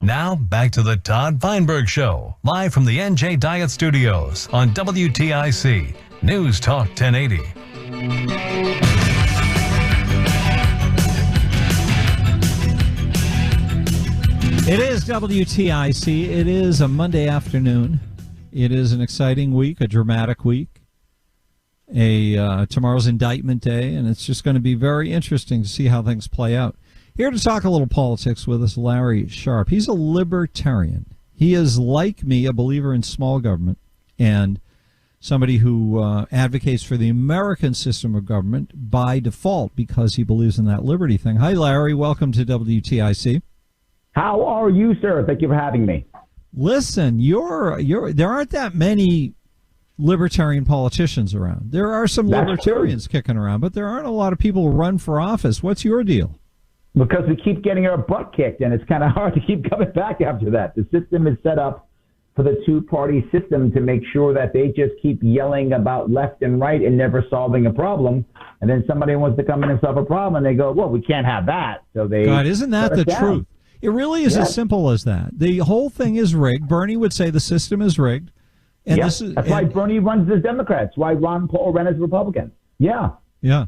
Now, back to the Todd Feinberg Show, live from the NJ Diet Studios on WTIC News Talk 1080. It is WTIC. It is a Monday afternoon. It is an exciting week, a dramatic week. Tomorrow's indictment day, and it's just going to be very interesting to see how things play out. Here to talk a little politics with us, Larry Sharpe. He's a libertarian. He is, like me, a believer in small government and somebody who advocates for the American system of government by default because he believes in that liberty thing. Hi, Larry. Welcome to WTIC. How are you, sir? Thank you for having me. Listen, there aren't that many libertarian politicians around. There are some libertarians kicking around, but there aren't a lot of people who run for office. What's your deal? Because we keep getting our butt kicked, and it's kind of hard to keep coming back after that. The system is set up for the two-party system to make sure that they just keep yelling about left and right and never solving a problem. And then somebody wants to come in and solve a problem, and they go, well, we can't have that. So they God, isn't that the truth? It really is as simple as that. The whole thing is rigged. Bernie would say the system is rigged. And that's why Bernie runs as Democrats. Why Ron Paul ran as Republican. Yeah. Yeah.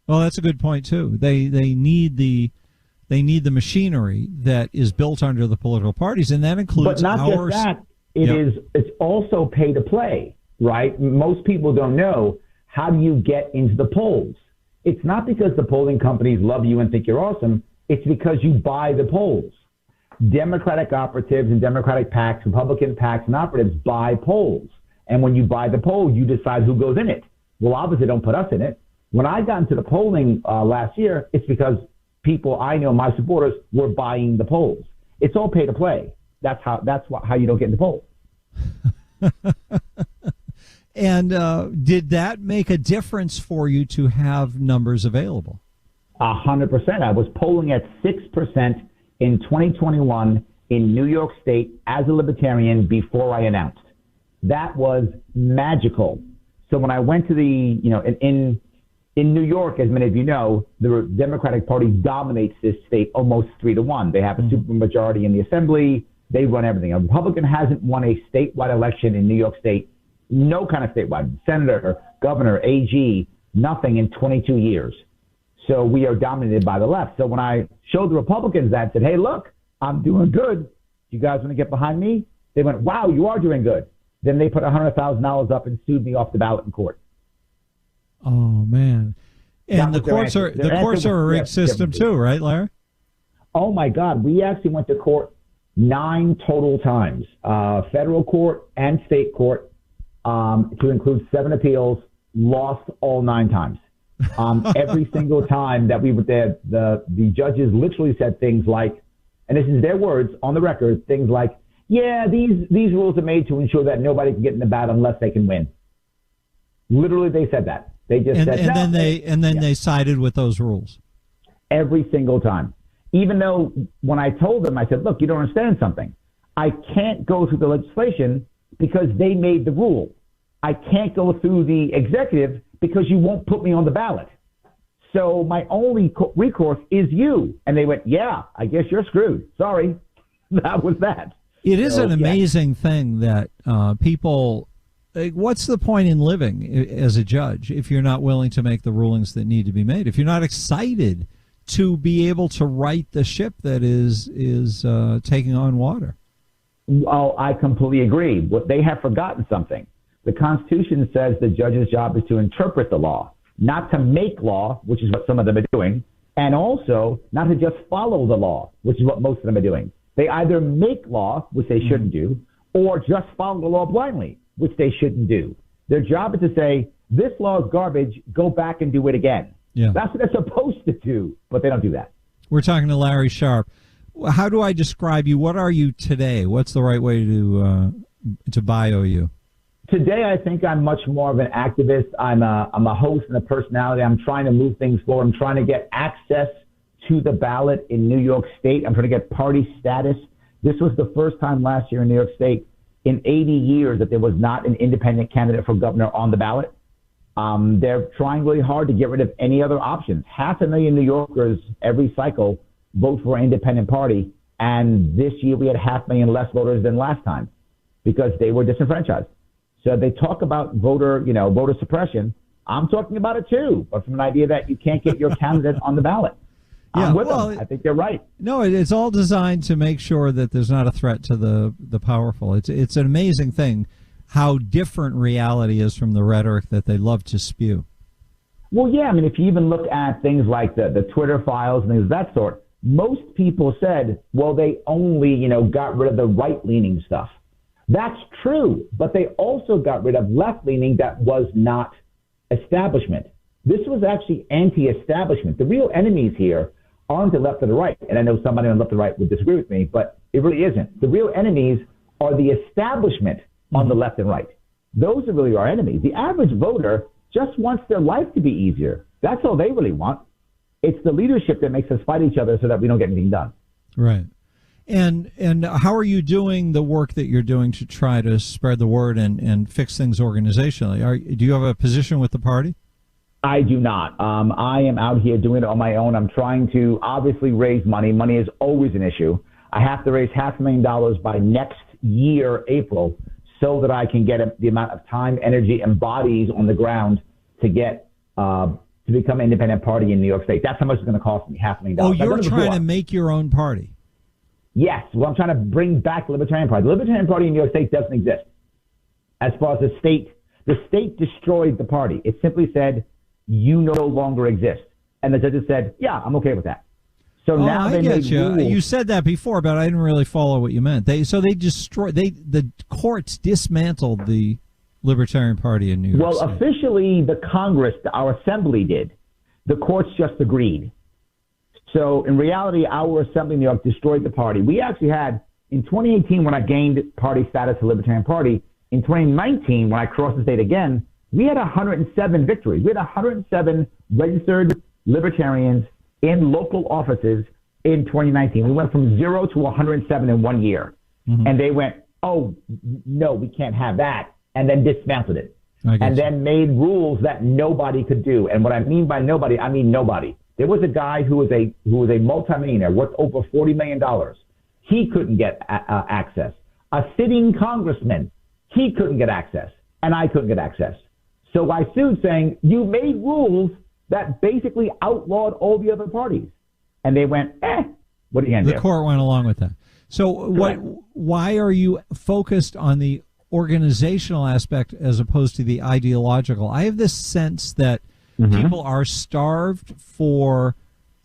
Well, that's a good point, too. They need the machinery that is built under the political parties, and that includes But not just that. It's also pay to play, right? Most people don't know, how do you get into the polls? It's not because the polling companies love you and think you're awesome. It's because you buy the polls. Democratic operatives and Democratic PACs, Republican PACs and operatives buy polls. And when you buy the poll, you decide who goes in it. Well, obviously, don't put us in it. When I got into the polling last year, it's because people I know, my supporters, were buying the polls. It's all pay to play. That's how you don't get in the polls. And did that make a difference for you to have numbers available? 100%. I was polling at 6% in 2021 in New York State as a libertarian before I announced. That was magical. So when I went to in New York, as many of you know, the Democratic Party dominates this state almost 3-1. They have a supermajority in the assembly. They run everything. A Republican hasn't won a statewide election in New York State, no kind of statewide, senator, governor, AG, nothing in 22 years. So we are dominated by the left. So when I showed the Republicans that, said, hey, look, I'm doing good. You guys want to get behind me? They went, wow, you are doing good. Then they put $100,000 up and sued me off the ballot in court. Oh, man. And the courts are a rigged system too, right, Larry? Oh, my God. We actually went to court 9 total times, federal court and state court, to include 7 appeals, lost all 9 times. Every single time that we were there, the judges literally said things like, and this is their words on the record, things like, yeah, these rules are made to ensure that nobody can get in the ballot unless they can win. Literally, they said that. They just said, and then they sided with those rules. Every single time. Even though when I told them, I said, look, you don't understand something. I can't go through the legislation because they made the rule. I can't go through the executive because you won't put me on the ballot. So my only recourse is you. And they went, yeah, I guess you're screwed. Sorry. That was that. It is an amazing thing that people, what's the point in living as a judge if you're not willing to make the rulings that need to be made? If you're not excited to be able to right the ship that is taking on water? Well, I completely agree. What they have forgotten something. The Constitution says the judge's job is to interpret the law, not to make law, which is what some of them are doing, and also not to just follow the law, which is what most of them are doing. They either make law, which they shouldn't do, or just follow the law blindly, which they shouldn't do. Their job is to say, this law is garbage, go back and do it again. Yeah. That's what they're supposed to do, but they don't do that. We're talking to Larry Sharpe. How do I describe you? What are you today? What's the right way to bio you? Today, I think I'm much more of an activist. I'm a host and a personality. I'm trying to move things forward. I'm trying to get access to the ballot in New York State. I'm trying to get party status. This was the first time last year in New York State in 80 years that there was not an independent candidate for governor on the ballot. They're trying really hard to get rid of any other options. 500,000 New Yorkers every cycle vote for an independent party, And this year we had 500,000 less voters than last time because they were disenfranchised. So they talk about voter suppression. I'm talking about it too, but from an idea that you can't get your candidate on the ballot. Yeah, I'm with them. I think they're right. No, it's all designed to make sure that there's not a threat to the powerful. It's an amazing thing how different reality is from the rhetoric that they love to spew. Well, yeah, I mean, if you even look at things like the Twitter files and things of that sort, most people said, well, they only, got rid of the right-leaning stuff. That's true, but they also got rid of left-leaning that was not establishment. This was actually anti-establishment. The real enemies here aren't the left or the right. And I know somebody on the left or the right would disagree with me, but it really isn't. The real enemies are the establishment on the left and right. Those are really our enemies. The average voter just wants their life to be easier. That's all they really want. It's the leadership that makes us fight each other so that we don't get anything done. Right. And how are you doing the work that you're doing to try to spread the word and fix things organizationally? Do you have a position with the party? I do not. I am out here doing it on my own. I'm trying to obviously raise money. Money is always an issue. I have to raise $500,000 by next year, April, so that I can get the amount of time, energy, and bodies on the ground to get to become an independent party in New York State. That's how much it's going to cost me, $500,000. Oh, you're trying to make your own party? Yes. Well, I'm trying to bring back the Libertarian Party. The Libertarian Party in New York State doesn't exist. As far as the state destroyed the party. It simply said, you no longer exist. And the judges said, yeah, I'm okay with that. So now they made rules. You said that before, but I didn't really follow what you meant. The courts dismantled the Libertarian Party in New York State. Well, officially, the Congress, our assembly did. The courts just agreed. So in reality, our assembly in New York destroyed the party. We actually had, in 2018, when I gained party status to Libertarian Party, in 2019, when I crossed the state again, we had 107 victories. We had 107 registered libertarians in local offices in 2019. We went from 0 to 107 in 1 year. Mm-hmm. And they went, oh, no, we can't have that, and then dismantled it. And then made rules that nobody could do. And what I mean by nobody, I mean nobody. There was a guy who was a multimillionaire, worth over $40 million. He couldn't get access. A sitting congressman, he couldn't get access, and I couldn't get access. So I sued saying, you made rules that basically outlawed all the other parties. And they went, what are you going to do? The court went along with that. So why are you focused on the organizational aspect as opposed to the ideological? I have this sense that people are starved for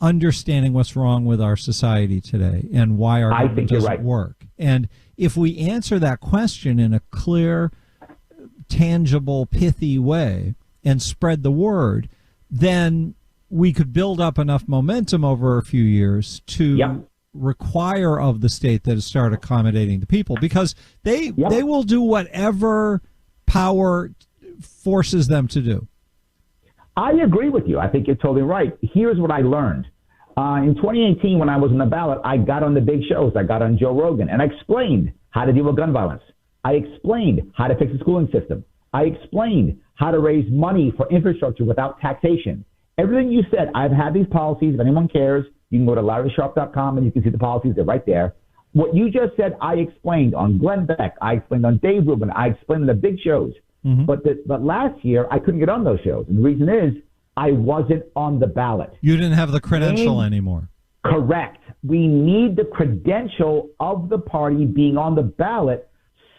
understanding what's wrong with our society today and why our government doesn't work. And if we answer that question in a clear, tangible, pithy way and spread the word, then we could build up enough momentum over a few years to require of the state that it start accommodating the people, because they will do whatever power forces them to do. I agree with you. I think you're totally right. Here's what I learned. In 2018, when I was on the ballot, I got on the big shows. I got on Joe Rogan, and I explained how to deal with gun violence. I explained how to fix the schooling system. I explained how to raise money for infrastructure without taxation. Everything you said, I've had these policies. If anyone cares, you can go to LarrySharpe.com and you can see the policies. They're right there. What you just said, I explained on Glenn Beck. I explained on Dave Rubin. I explained on the big shows. But last year, I couldn't get on those shows. And the reason is I wasn't on the ballot. You didn't have the credential anymore. Correct. We need the credential of the party being on the ballot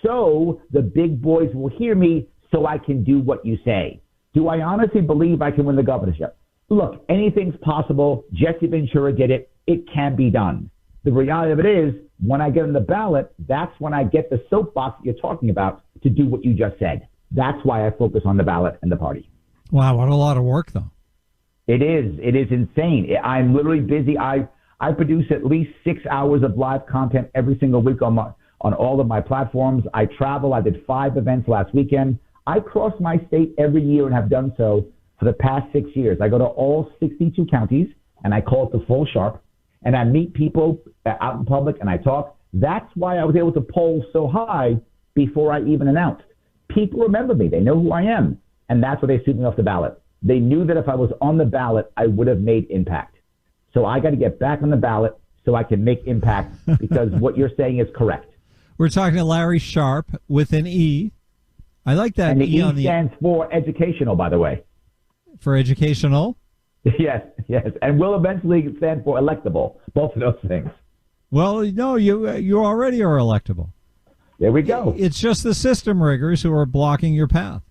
so the big boys will hear me so I can do what you say. Do I honestly believe I can win the governorship? Look, anything's possible. Jesse Ventura did it. It can be done. The reality of it is, when I get on the ballot, that's when I get the soapbox that you're talking about to do what you just said. That's why I focus on the ballot and the party. Wow, what a lot of work, though. It is. It is insane. I'm literally busy. I produce at least 6 hours of live content every single week on all of my platforms. I travel. I did 5 events last weekend. I cross my state every year and have done so for the past 6 years. I go to all 62 counties, and I call it the full Sharpe, and I meet people out in public, and I talk. That's why I was able to poll so high before I even announced. People remember me. They know who I am, and that's why they sued me off the ballot. They knew that if I was on the ballot, I would have made impact. So I got to get back on the ballot so I can make impact, because what you're saying is correct. We're talking to Larry Sharpe with an E. I like that. And the E on the stands for educational, by the way. For educational? Yes. And will eventually stand for electable. Both of those things. Well, no, you already are electable. There we go. It's just the system riggers who are blocking your path.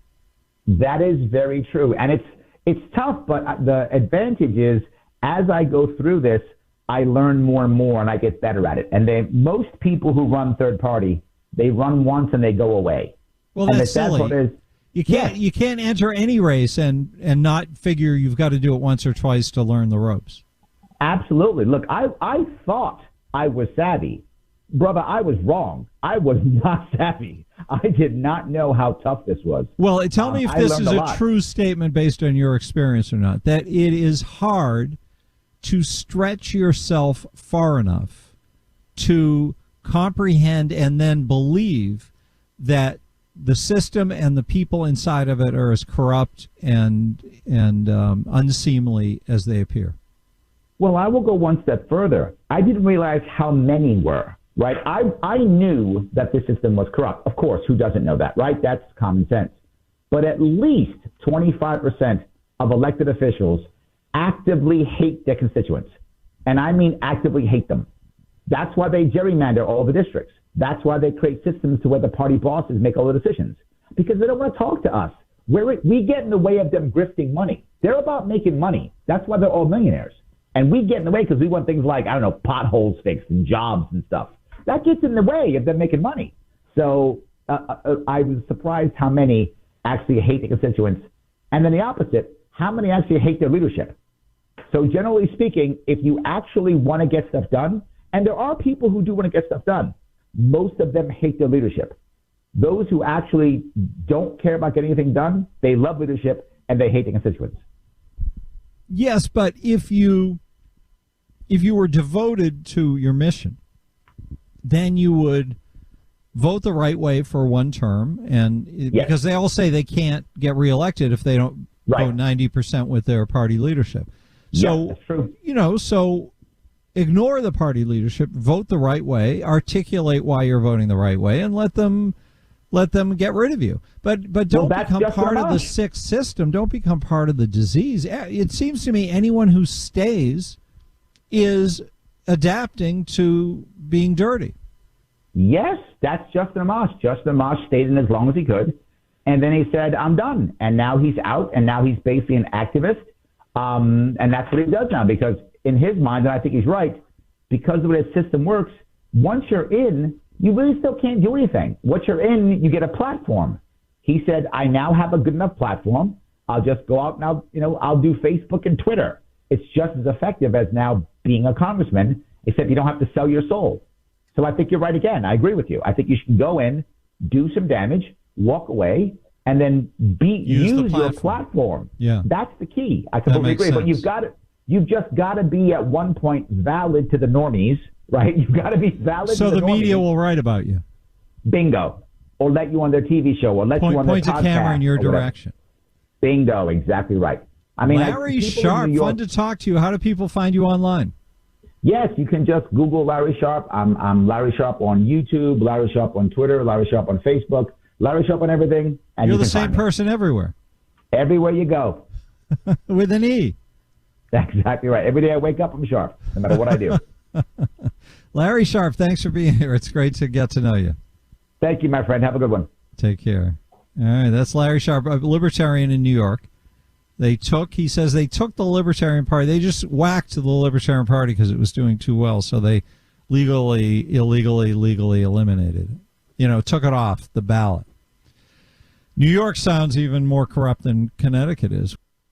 That is very true. And it's tough, but the advantage is, as I go through this, I learn more and more, and I get better at it. And most people who run third party, they run once and they go away. Well, and that's silly. You can't enter any race and not figure you've got to do it once or twice to learn the ropes. Absolutely. Look, I thought I was savvy. Brother, I was wrong. I was not savvy. I did not know how tough this was. Well, tell me if this is a true statement based on your experience or not, that it is hard to stretch yourself far enough to comprehend and then believe that the system and the people inside of it are as corrupt and unseemly as they appear. Well, I will go one step further. I didn't realize how many were, right? I knew that the system was corrupt. Of course, who doesn't know that, right? That's common sense. But at least 25% of elected officials actively hate their constituents. And I mean actively hate them. That's why they gerrymander all the districts. That's why they create systems to where the party bosses make all the decisions, because they don't want to talk to us. We get in the way of them grifting money. They're about making money. That's why they're all millionaires. And we get in the way because we want things like, I don't know, potholes fixed and jobs and stuff. That gets in the way of them making money. So I was surprised how many actually hate the constituents. And then the opposite, how many actually hate their leadership. So generally speaking, if you actually want to get stuff done, and there are people who do want to get stuff done, most of them hate their leadership. Those who actually don't care about getting anything done, they love leadership and they hate the constituents. Yes, but if you were devoted to your mission, then you would vote the right way for one term, and because they all say they can't get reelected if they don't vote 90% with their party leadership. So, that's true. So ignore the party leadership, vote the right way, articulate why you're voting the right way, and let them get rid of you. But don't become part of the sick system. Don't become part of the disease. It seems to me anyone who stays is adapting to being dirty. Yes, that's Justin Amash. Justin Amash stayed in as long as he could, and then he said, I'm done. And now he's out, and now he's basically an activist. And that's what he does now, because in his mind, and I think he's right, because of the way the system works, once you're in, you really still can't do anything. Once you're in, you get a platform. He said, I now have a good enough platform. I'll just go out now, I'll do Facebook and Twitter. It's just as effective as now being a congressman, except you don't have to sell your soul. So I think you're right again. I agree with you. I think you should go in, do some damage, walk away, and then use your platform. Yeah. That's the key. I completely agree. Sense. But you've just got to be at one point valid to the normies, right? You've got to be valid so to the normies. So the media will write about you. Bingo. Or let you on their TV show, or let you on their podcast. Point a camera in your direction. Bingo. Exactly right. I mean, Larry Sharpe, fun to talk to you. How do people find you online? Yes, you can just Google Larry Sharpe. I'm Larry Sharpe on YouTube, Larry Sharpe on Twitter, Larry Sharpe on Facebook, Larry Sharpe on everything. And you're the same person everywhere. Everywhere you go. With an E. That's exactly right. Every day I wake up, I'm sharp, no matter what I do. Larry Sharpe, thanks for being here. It's great to get to know you. Thank you, my friend. Have a good one. Take care. All right, that's Larry Sharpe, a libertarian in New York. He says they took the Libertarian Party. They just whacked the Libertarian Party because it was doing too well. So they legally eliminated it. Took it off the ballot. New York sounds even more corrupt than Connecticut is.